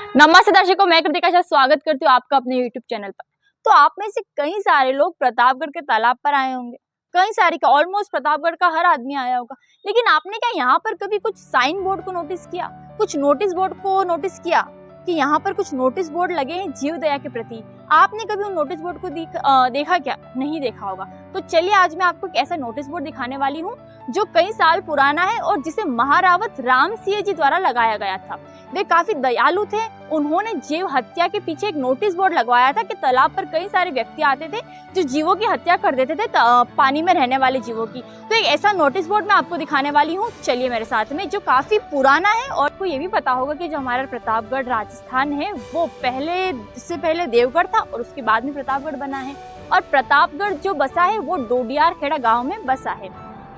नमस्ते दर्शकों, मैं कृतिका शाह स्वागत करती हूँ आपका अपने YouTube चैनल पर। तो आप में से कई सारे लोग प्रतापगढ़ के तालाब पर आए होंगे। कई सारे का ऑलमोस्ट प्रतापगढ़ का हर आदमी आया होगा। लेकिन आपने क्या यहाँ पर कभी कुछ साइन बोर्ड को नोटिस किया, कुछ नोटिस बोर्ड को नोटिस किया कि यहाँ पर कुछ नोटिस बोर्ड लगे हैं जीव दया के प्रति? आपने कभी उन नोटिस बोर्ड को देखा क्या? नहीं देखा होगा। तो चलिए आज मैं आपको एक ऐसा नोटिस बोर्ड दिखाने वाली हूँ जो कई साल पुराना है और जिसे महारावत राम सिंह जी द्वारा लगाया गया था। वे काफी दयालु थे। उन्होंने जीव हत्या के पीछे एक नोटिस बोर्ड लगवाया था कि तालाब पर कई सारे व्यक्ति आते थे जो जीवों की हत्या कर देते थे, पानी में रहने वाले जीवों की। तो एक ऐसा नोटिस बोर्ड मैं आपको दिखाने वाली हूँ, चलिए मेरे साथ में, जो काफी पुराना है। और आपको ये भी पता होगा कि जो हमारा प्रतापगढ़ राजस्थान है वो इससे पहले देवगढ़ था और उसके बाद में प्रतापगढ़ बना है। और प्रतापगढ़ जो बसा है वो डोडियार खेड़ा गाँव में बसा है।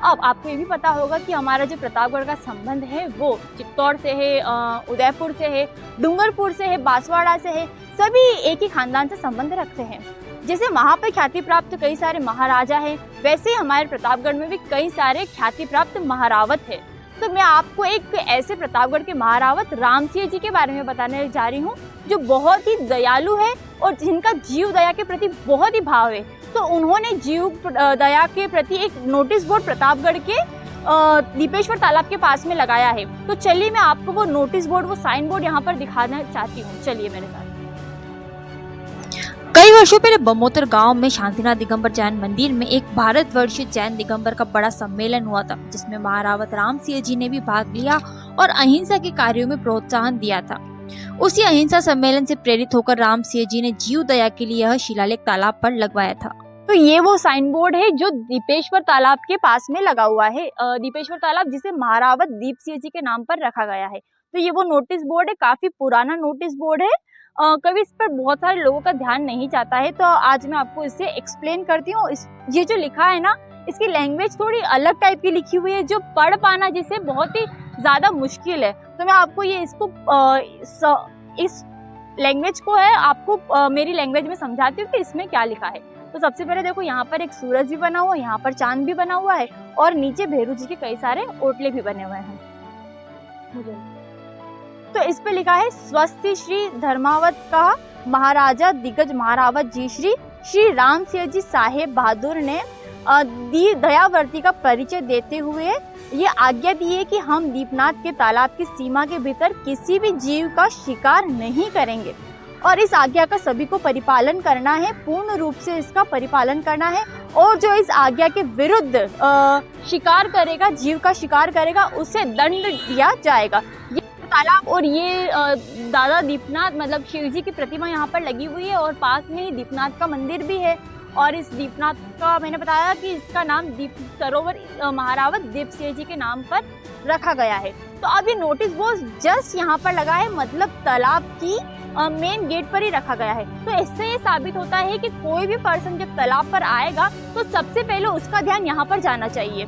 अब आपको ये भी पता होगा कि हमारा जो प्रतापगढ़ का संबंध है वो चित्तौड़ से है, उदयपुर से है, डूंगरपुर से है, बांसवाड़ा से है। सभी एक ही खानदान से संबंध रखते हैं। जैसे वहाँ पर ख्याति प्राप्त कई सारे महाराजा हैं, वैसे ही हमारे प्रतापगढ़ में भी कई सारे ख्याति प्राप्त महारावत है। तो मैं आपको एक ऐसे प्रतापगढ़ के महारावत राम सिंह जी के बारे में बताने जा रही हूँ जो बहुत ही दयालु है और जिनका जीव दया के प्रति बहुत ही भाव है। तो उन्होंने जीव दया के प्रति एक नोटिस बोर्ड प्रतापगढ़ के दीपेश्वर तालाब के पास में लगाया है। तो चलिए मैं आपको वो नोटिस बोर्ड, वो साइन बोर्ड यहाँ पर दिखाना चाहती हूँ। चलिए मेरे साथ। कई वर्षों पहले बमोतर गांव में शांतिनाथ दिगंबर जैन मंदिर में एक भारतवर्षीय जैन दिगंबर का बड़ा सम्मेलन हुआ था, जिसमें महारावत राम सिंह जी ने भी भाग लिया और अहिंसा के कार्यों में प्रोत्साहन दिया था। उसी अहिंसा सम्मेलन से प्रेरित होकर राम सिंह जी ने जीव दया के लिए यह शिलालेख तालाब पर लगवाया था। तो ये वो साइन बोर्ड है जो दीपेश्वर तालाब के पास में लगा हुआ है। दीपेश्वर तालाब जिसे महारावत दीप सिंह जी के नाम पर रखा गया है। तो ये वो नोटिस बोर्ड है, काफी पुराना नोटिस बोर्ड है। कभी इस पर बहुत सारे लोगों का ध्यान नहीं जाता है, तो आज मैं आपको इसे एक्सप्लेन करती हूँ। ये जो लिखा है ना, इसकी लैंग्वेज थोड़ी अलग टाइप की लिखी हुई है, जो पढ़ पाना जिसे बहुत ही ज्यादा मुश्किल है। तो मैं आपको ये इस लैंग्वेज को है आपको मेरी लैंग्वेज में समझाती हूँ कि इसमें क्या लिखा है। तो सबसे पहले देखो, यहाँ पर एक सूरज भी बना हुआ है, यहाँ पर चांद भी बना हुआ है और नीचे भैरू जी के कई सारे ओटले भी बने हुए हैं। तो इस पे लिखा है, स्वस्ति श्री धर्मावत का महाराजा दिग्गज महारावत जी श्री राम सिंह जी साहेब बहादुर ने दयावर्ती का परिचय देते हुए ये आज्ञा दी है कि हम दीपनाथ के तालाब की सीमा के भीतर किसी भी जीव का शिकार नहीं करेंगे और इस आज्ञा का सभी को परिपालन करना है, पूर्ण रूप से इसका परिपालन करना है। और जो इस आज्ञा के विरुद्ध शिकार करेगा, जीव का शिकार करेगा, उसे दंड दिया जाएगा। ये तालाब और ये दादा दीपनाथ मतलब शिव जी की प्रतिमा यहाँ पर लगी हुई है और पास में ही दीपनाथ का मंदिर भी है। और इस दीपनाथ का मैंने बताया कि इसका नाम दीप सरोवर महारावत दीप सिंह जी के नाम पर रखा गया है। तो अभी नोटिस बोर्ड जस्ट यहाँ पर लगा है, मतलब तालाब की मेन गेट पर ही रखा गया है। तो इससे ये साबित होता है कि कोई भी पर्सन जब तालाब पर आएगा तो सबसे पहले उसका ध्यान यहाँ पर जाना चाहिए।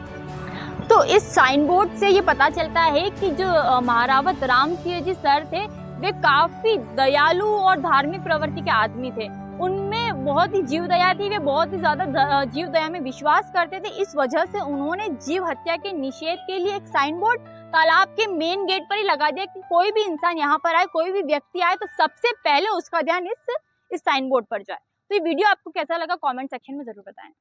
तो इस साइन बोर्ड से ये पता चलता है कि जो महारावत राम सिंह जी सर थे वे काफी दयालु और धार्मिक प्रवृत्ति के आदमी थे। उनमें बहुत ही जीव दया थी, वे बहुत ही ज्यादा जीव दया में विश्वास करते थे। इस वजह से उन्होंने जीव हत्या के निषेध के लिए एक साइन बोर्ड तालाब के मेन गेट पर ही लगा दिया कि कोई भी इंसान यहाँ पर आए, कोई भी व्यक्ति आए तो सबसे पहले उसका ध्यान इस साइन बोर्ड पर जाए। तो ये वीडियो आपको कैसा लगा कमेंट सेक्शन में जरूर बताएं।